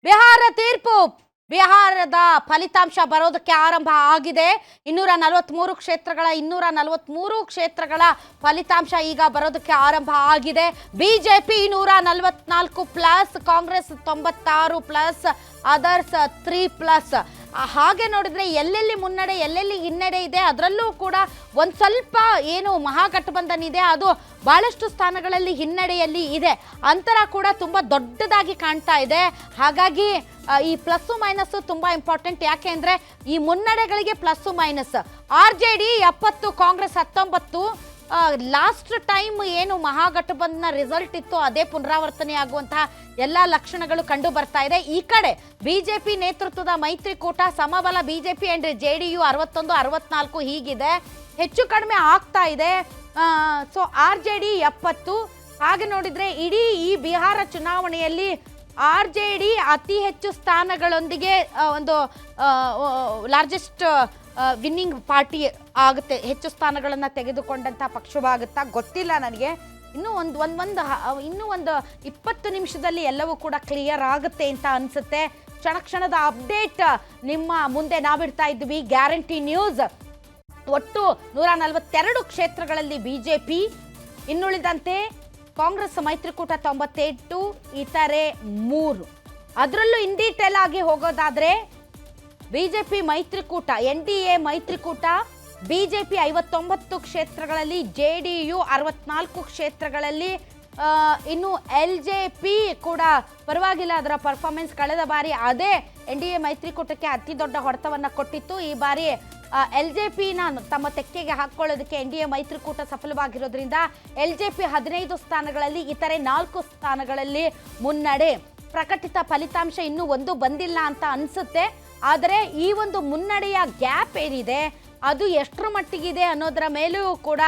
ಬಿಹಾರ ತೀರ್ಪು ಬಿಹಾರದ ಫಲಿತಾಂಶ ಬರೋದಕ್ಕೆ ಆರಂಭ ಆಗಿದೆ 243 ಕ್ಷೇತ್ರಗಳ ಫಲಿತಾಂಶ ಈಗ ಬರೋದಕ್ಕೆ ಆರಂಭ ಆಗಿದೆ BJP 144 plus Congress 96 plus others 3 plus ಹಾಗೆ ನೋಡಿದ್ರೆ ಎಲ್ಲೆಲ್ಲಿ ಮುನ್ನಡೆ ಎಲ್ಲೆಲ್ಲಿ ಹಿನ್ನಡೆ ಇದೆ ಅದರಲ್ಲೂ ಕೂಡ ಒಂದು ಸ್ವಲ್ಪ ಏನು ಮಹಾಗಠಬಂಧನ್ ಇದೆ ಅದು ಬಹಳಷ್ಟು ಸ್ಥಾನಗಳಲ್ಲಿ ಹಿನ್ನಡೆಯಲ್ಲಿ ಇದೆ ಅಂತರ ಕೂಡ ತುಂಬಾ ದೊಡ್ಡದಾಗಿ ಕಾಣ್ತಾ ಇದೆ ಹಾಗಾಗಿ ಈ ಪ್ಲಸ್ ಮೈನಸ್ ತುಂಬಾ ಇಂಪಾರ್ಟೆಂಟ್ ಯಾಕೆಂದ್ರೆ ಈ ಮುನ್ನಡೆಗಳಿಗೆ plus minus RJD 70 Congress 19 last time ಏನು ಮಹಾಗಠಬಂಧನ ರಿಸಲ್ಟ್ ಇತ್ತು ಅದೇ ಪುನರಾವರ್ತನೆ ಆಗುವಂತಹ ಎಲ್ಲಾ ಲಕ್ಷಣಗಳು ಕಂಡು ಬರ್ತಾ ಇದೆ ಈ ಕಡೆ ಬಿಜೆಪಿ ನೇತೃತ್ವದ ಮೈತ್ರಿಕೂಟ ಸಮಬಲ ಬಿಜೆಪಿ ಅಂಡ್ ಜೆಡಿಯು 61 64 ಹೀಗಿದೆ ಹೆಚ್ಚು ಕಡಿಮೆ ಆಗ್ತಾ ಇದೆ ಸೊ ಆರ್ಜೆಡಿ 70 ಹಾಗೆ ನೋಡಿದ್ರೆ ಇಡೀ ಈ ಬಿಹಾರ ಚುನಾವಣೆಯಲ್ಲಿ ಆರ್ಜೆಡಿ ಅತಿ ಹೆಚ್ಚು ಸ್ಥಾನಗಳೊಂದಿಗೆ ಒಂದು ಲಾರ್ಜೆಸ್ಟ್ ವಿನ್ನಿಂಗ್ ಪಾರ್ಟಿ ಆಗುತ್ತೆ ಹೆಚ್ಚು ಸ್ಥಾನಗಳನ್ನು ತೆಗೆದುಕೊಂಡಂಥ ಪಕ್ಷವಾಗುತ್ತಾ ಗೊತ್ತಿಲ್ಲ ನನಗೆ ಇನ್ನೂ ಒಂದು 20 ನಿಮಿಷದಲ್ಲಿ ಎಲ್ಲವೂ ಕೂಡ ಕ್ಲಿಯರ್ ಆಗುತ್ತೆ ಅಂತ ಅನ್ಸುತ್ತೆ ಕ್ಷಣದ ಅಪ್ಡೇಟ್ ನಿಮ್ಮ ಮುಂದೆ ನಾವಿಡ್ತಾ ಇದ್ವಿ ಗ್ಯಾರಂಟಿ ನ್ಯೂಸ್ ಒಟ್ಟು 142 ಕ್ಷೇತ್ರಗಳಲ್ಲಿ ಬಿಜೆಪಿ ಇನ್ನುಳಿದಂತೆ ಕಾಂಗ್ರೆಸ್ ಮೈತ್ರಿಕೂಟ 98 ಇತರೆ 3 ಅದರಲ್ಲೂ ಇನ್ ಡೀಟೇಲ್ ಆಗಿ ಹೋಗೋದಾದ್ರೆ ಬಿಜೆಪಿ ಮೈತ್ರಿಕೂಟ ಎನ್ಡಿಎ ಮೈತ್ರಿಕೂಟ ಬಿಜೆಪಿ 59 ಕ್ಷೇತ್ರಗಳಲ್ಲಿ ಜೆಡಿಯು 64 ಕ್ಷೇತ್ರಗಳಲ್ಲಿ ಇನ್ನು LJP ಕೂಡ ಪರವಾಗಿಲ್ಲ ಅದರ ಪರ್ಫಾರ್ಮೆನ್ಸ್ ಕಳೆದ ಬಾರಿ ಅದೇ ಎನ್ಡಿಎ ಮೈತ್ರಿಕೂಟಕ್ಕೆ ಅತಿ ದೊಡ್ಡ ಹೊಡೆತವನ್ನು ಕೊಟ್ಟಿತ್ತು ಈ ಬಾರಿ LJPನ ತಮ್ಮ ತೆಕ್ಕೆಗೆ ಹಾಕೊಳ್ಳೋದಕ್ಕೆ ಎನ್ಡಿಎ ಮೈತ್ರಿಕೂಟ ಸಫಲವಾಗಿರೋದ್ರಿಂದ LJP 15 ಸ್ಥಾನಗಳಲ್ಲಿ ಇತರೆ 4 ಸ್ಥಾನಗಳಲ್ಲಿ ಮುನ್ನಡೆ ಪ್ರಕಟಿತ ಫಲಿತಾಂಶ ಇನ್ನೂ ಒಂದು ಬಂದಿಲ್ಲ ಅಂತ ಅನ್ಸುತ್ತೆ ಆದರೆ ಈ ಒಂದು ಮುನ್ನಡೆಯ ಗ್ಯಾಪ್ ಏನಿದೆ ಅದು ಎಷ್ಟರ ಮಟ್ಟಿಗಿದೆ ಅನ್ನೋದರ ಮೇಲೂ ಕೂಡ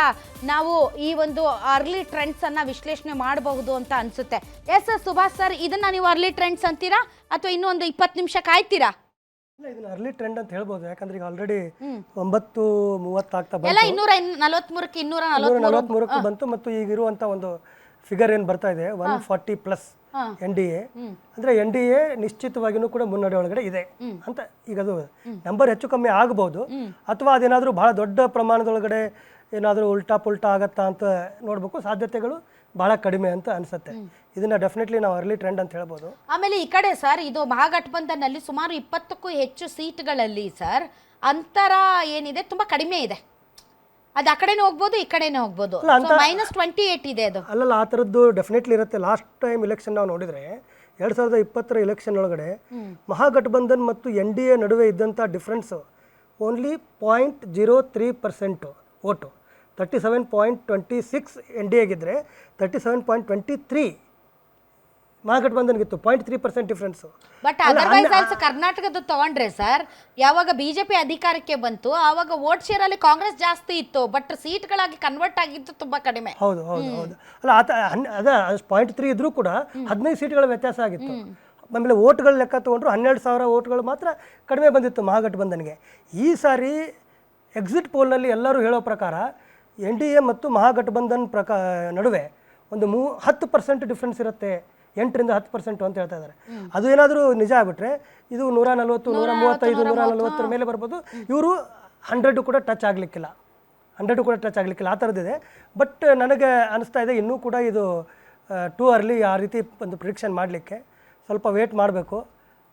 ನಾವು ಈ ಒಂದು ಅರ್ಲಿ ಟ್ರೆಂಡ್ಸ್ ಅನ್ನ ವಿಶ್ಲೇಷಣೆ ಮಾಡಬಹುದು ಅಂತ ಅನ್ಸುತ್ತೆ ಎಸ್ ಸುಭಾಷ್ ಸರ್ ಇದನ್ನ ನೀವು ಅರ್ಲಿ ಟ್ರೆಂಡ್ಸ್ ಅಂತೀರಾ ಅಥವಾ ಇನ್ನೂ ಒಂದು 20 ನಿಮಿಷ ಕಾಯ್ತೀರಾ ಇದನ್ನ ಅರ್ಲಿ ಟ್ರೆಂಡ್ ಅಂತ ಹೇಳ್ಬೋದು ಯಾಕಂದ್ರೆ ಈಗ ಆಲ್ರೆಡಿ 9:30 ಆಗ್ತಾ ಬಂತು ಎಲ್ಲ 243ಕ್ಕೆ 243 ಬಂತು ಮತ್ತು ಈಗ ಇರುವಂತ ಒಂದು ಫಿಗರ್ ಏನು ಬರ್ತಾ ಇದೆ 140 ಪ್ಲಸ್ NDA ಅಂದ್ರೆ NDA ನಿಶ್ಚಿತವಾಗಿಯೂ ಕೂಡ ಮುನ್ನಡೆ ಒಳಗಡೆ ಇದೆ ಅಂತ ಈಗ ಅದು ನಂಬರ್ ಹೆಚ್ಚು ಕಮ್ಮಿ ಆಗಬಹುದು ಅಥವಾ ಅದೇನಾದರೂ ಬಹಳ ದೊಡ್ಡ ಪ್ರಮಾಣದೊಳಗಡೆ ಏನಾದರೂ ಉಲ್ಟಾ ಪುಲ್ಟಾ ಆಗತ್ತಾ ಅಂತ ನೋಡ್ಬೇಕು ಸಾಧ್ಯತೆಗಳು ಬಹಳ ಕಡಿಮೆ ಅಂತ ಅನ್ಸುತ್ತೆ ಇದನ್ನ ಡೆಫಿನೆಟ್ಲಿ ನಾವು ಅರ್ಲಿ ಟ್ರೆಂಡ್ ಅಂತ ಹೇಳ್ಬೋದು ಆಮೇಲೆ ಈ ಕಡೆ ಸರ್ ಇದು ಮಹಾಗಠಬಂಧನ್ನಲ್ಲಿ ಸುಮಾರು 20ಕ್ಕೂ ಹೆಚ್ಚು ಸೀಟ್ಗಳಲ್ಲಿ ಸರ್ ಅಂತರ ಏನಿದೆ ತುಂಬಾ ಕಡಿಮೆ ಇದೆ ಅದು ಆ ಕಡೆನೇ ಹೋಗ್ಬೋದು ಈ ಕಡೆನೇ ಹೋಗ್ಬೋದು -28 ಇದೆ ಅದು ಅಲ್ಲಲ್ಲ ಆ ಥರದ್ದು ಡೆಫಿನೆಟ್ಲಿ ಇರುತ್ತೆ ಲಾಸ್ಟ್ ಟೈಮ್ ಇಲೆಕ್ಷನ್ ನಾವು ನೋಡಿದ್ರೆ 2020 ಇಲೆಕ್ಷನ್ ಒಳಗಡೆ ಮಹಾಗಠಬಂಧನ್ ಮತ್ತು NDA ನಡುವೆ ಇದ್ದಂಥ difference only 0.03% vote 37.26 NDAಗಿದ್ದರೆ 37.23 ಮಹಾಗಠಬಂಧನ್ಗಿತ್ತು 0.3% difference but otherwise also ಕರ್ನಾಟಕದ ತಗೊಂಡ್ರೆ ಸರ್ ಯಾವಾಗ ಬಿಜೆಪಿ ಅಧಿಕಾರಕ್ಕೆ ಬಂತು ಆವಾಗ ವೋಟ್ ಶೇರ್ ಅಲ್ಲಿ ಕಾಂಗ್ರೆಸ್ ಜಾಸ್ತಿ ಇತ್ತು ಬಟ್ ಸೀಟ್ಗಳಾಗಿ ಕನ್ವರ್ಟ್ ಆಗಿತ್ತು ತುಂಬಾ ಕಡಿಮೆ ಹೌದು ಅಲ್ಲ ಅದ 0.3 ಇದ್ರೂ ಕೂಡ 15 ಸೀಟ್ಗಳ ವ್ಯತ್ಯಾಸ ಆಗಿತ್ತು ಆಮೇಲೆ ಓಟ್ಗಳ ಲೆಕ್ಕ ತಗೊಂಡ್ರು 12,000 ಓಟ್ಗಳು ಮಾತ್ರ ಕಡಿಮೆ ಬಂದಿತ್ತು ಮಹಾಗಠಬಂಧನ್ಗೆ ಈ ಸಾರಿ ಎಕ್ಸಿಟ್ ಪೋಲ್ನಲ್ಲಿ ಎಲ್ಲರೂ ಹೇಳೋ ಪ್ರಕಾರ NDA ಮತ್ತು ಮಹಾಗಠಬಂಧನ್ ನಡುವೆ ಒಂದು 10% ಡಿಫ್ರೆನ್ಸ್ ಇರುತ್ತೆ 8ರಿಂದ 10% ಅಂತ ಹೇಳ್ತಾ ಇದ್ದಾರೆ ಅದು ಏನಾದರೂ ನಿಜ ಆಗ್ಬಿಟ್ರೆ ಇದು 140 135 140 ಮೇಲೆ ಬರ್ಬೋದು ಇವರು 100 ಕೂಡ ಟಚ್ ಆಗಲಿಕ್ಕಿಲ್ಲ ಆ ಥರದ್ದಿದೆ ಬಟ್ ನನಗೆ ಅನಿಸ್ತಾ ಇದೆ ಇನ್ನೂ ಕೂಡ ಇದು ಟೂ ಅರ್ಲಿ ಆ ರೀತಿ ಒಂದು ಪ್ರಿಡಿಕ್ಷನ್ ಮಾಡಲಿಕ್ಕೆ ಸ್ವಲ್ಪ ವೇಟ್ ಮಾಡಬೇಕು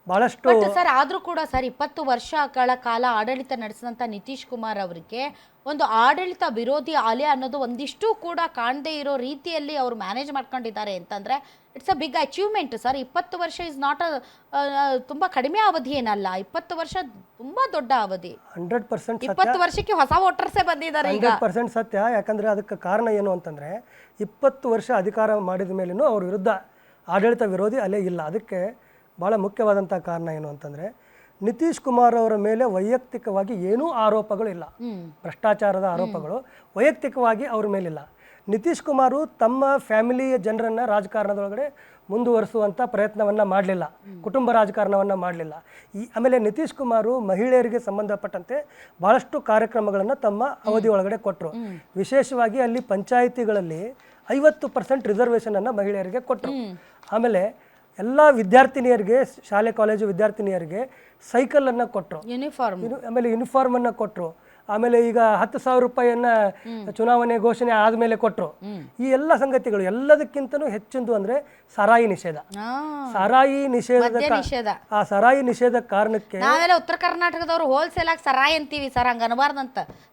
ಬಹಳಷ್ಟು ಸರ್ ಆದರೂ ಕೂಡ ಸರ್ 20 ವರ್ಷಗಳ ಕಾಲ ಆಡಳಿತ ನಡೆಸಿದಂಥ ನಿತೀಶ್ ಕುಮಾರ್ ಅವರಿಗೆ ಒಂದು ಆಡಳಿತ ವಿರೋಧಿ ಅಲೆ ಅನ್ನೋದು ಒಂದಿಷ್ಟು ಕೂಡ ಕಾಣದೇ ಇರೋ ರೀತಿಯಲ್ಲಿ ಅವರು ಮ್ಯಾನೇಜ್ ಮಾಡ್ಕೊಂಡಿದ್ದಾರೆ ಅಂತಂದ್ರೆ it's a big achievement sir 20 ವರ್ಷ ಇಸ್ ನಾಟ್ ತುಂಬಾ ಕಡಿಮೆ ಅವಧಿ ಏನಲ್ಲ 20 ವರ್ಷ ತುಂಬಾ ದೊಡ್ಡ ಅವಧಿ 100% 20 ವರ್ಷಕ್ಕೆ ಹೊಸ ವೋಟರ್ಸೇ ಬಂದಿದ್ದಾರೆ ಈಗ 100% ಸತ್ಯ ಯಾಕಂದ್ರೆ ಅದಕ್ಕೆ ಕಾರಣ ಏನು ಅಂತಂದ್ರೆ 20 ವರ್ಷ ಅಧಿಕಾರ ಮಾಡಿದ ಮೇಲೂ ಅವ್ರ ವಿರುದ್ಧ ಆಡಳಿತ ವಿರೋಧಿ ಅಲೆ ಇಲ್ಲ ಅದಕ್ಕೆ ಭಾಳ ಮುಖ್ಯವಾದಂಥ ಕಾರಣ ಏನು ಅಂತಂದರೆ ನಿತೀಶ್ ಕುಮಾರ್ ಅವರ ಮೇಲೆ ವೈಯಕ್ತಿಕವಾಗಿ ಏನೂ ಆರೋಪಗಳು ಇಲ್ಲ ಭ್ರಷ್ಟಾಚಾರದ ಆರೋಪಗಳು ವೈಯಕ್ತಿಕವಾಗಿ ಅವ್ರ ಮೇಲಿಲ್ಲ ನಿತೀಶ್ ಕುಮಾರು ತಮ್ಮ ಫ್ಯಾಮಿಲಿಯ ಜನರನ್ನು ರಾಜಕಾರಣದೊಳಗಡೆ ಮುಂದುವರಿಸುವಂಥ ಪ್ರಯತ್ನವನ್ನು ಮಾಡಲಿಲ್ಲ ಕುಟುಂಬ ರಾಜಕಾರಣವನ್ನು ಮಾಡಲಿಲ್ಲ ಆಮೇಲೆ ನಿತೀಶ್ ಕುಮಾರು ಮಹಿಳೆಯರಿಗೆ ಸಂಬಂಧಪಟ್ಟಂತೆ ಭಾಳಷ್ಟು ಕಾರ್ಯಕ್ರಮಗಳನ್ನು ತಮ್ಮ ಅವಧಿ ಒಳಗಡೆ ಕೊಟ್ಟರು ವಿಶೇಷವಾಗಿ ಅಲ್ಲಿ ಪಂಚಾಯಿತಿಗಳಲ್ಲಿ 50% ರಿಸರ್ವೇಷನನ್ನು ಮಹಿಳೆಯರಿಗೆ ಕೊಟ್ಟರು ಆಮೇಲೆ ಎಲ್ಲ ವಿದ್ಯಾರ್ಥಿನಿಯರಿಗೆ ಶಾಲೆ ಕಾಲೇಜು ವಿದ್ಯಾರ್ಥಿನಿಯರಿಗೆ ಸೈಕಲನ್ನು ಕೊಟ್ಟರು, ಯೂನಿಫಾರ್ಮ್ ಆಮೇಲೆ ಯೂನಿಫಾರ್ಮನ್ನು ಕೊಟ್ಟರು, ಆಮೇಲೆ ಈಗ 10,000 ರೂಪಾಯಿಯನ್ನ ಚುನಾವಣೆ ಘೋಷಣೆ ಆದಮೇಲೆ ಕೊಟ್ಟರು. ಈ ಎಲ್ಲ ಸಂಗತಿಗಳು ಎಲ್ಲದಕ್ಕಿಂತನೂ ಹೆಚ್ಚಿಂದು ಅಂದರೆ ಸಾರಾಯಿ ನಿಷೇಧ. ಸಾರಾಯಿ ನಿಷೇಧದ ನಿಷೇಧ. ಆ ಸಾರಾಯಿ ನಿಷೇಧ ಕಾರಣಕ್ಕೆ ನಾವೆಲ್ಲ ಉತ್ತರ ಕರ್ನಾಟಕದವ್ರು ಹೋಲ್ಸೇಲ್ ಆಗಿ ಸರಾಯಿ ಅಂತೀವಿ ಸರ್, ಹಂಗ ಅನ್ಬಾರ್ದಂತ.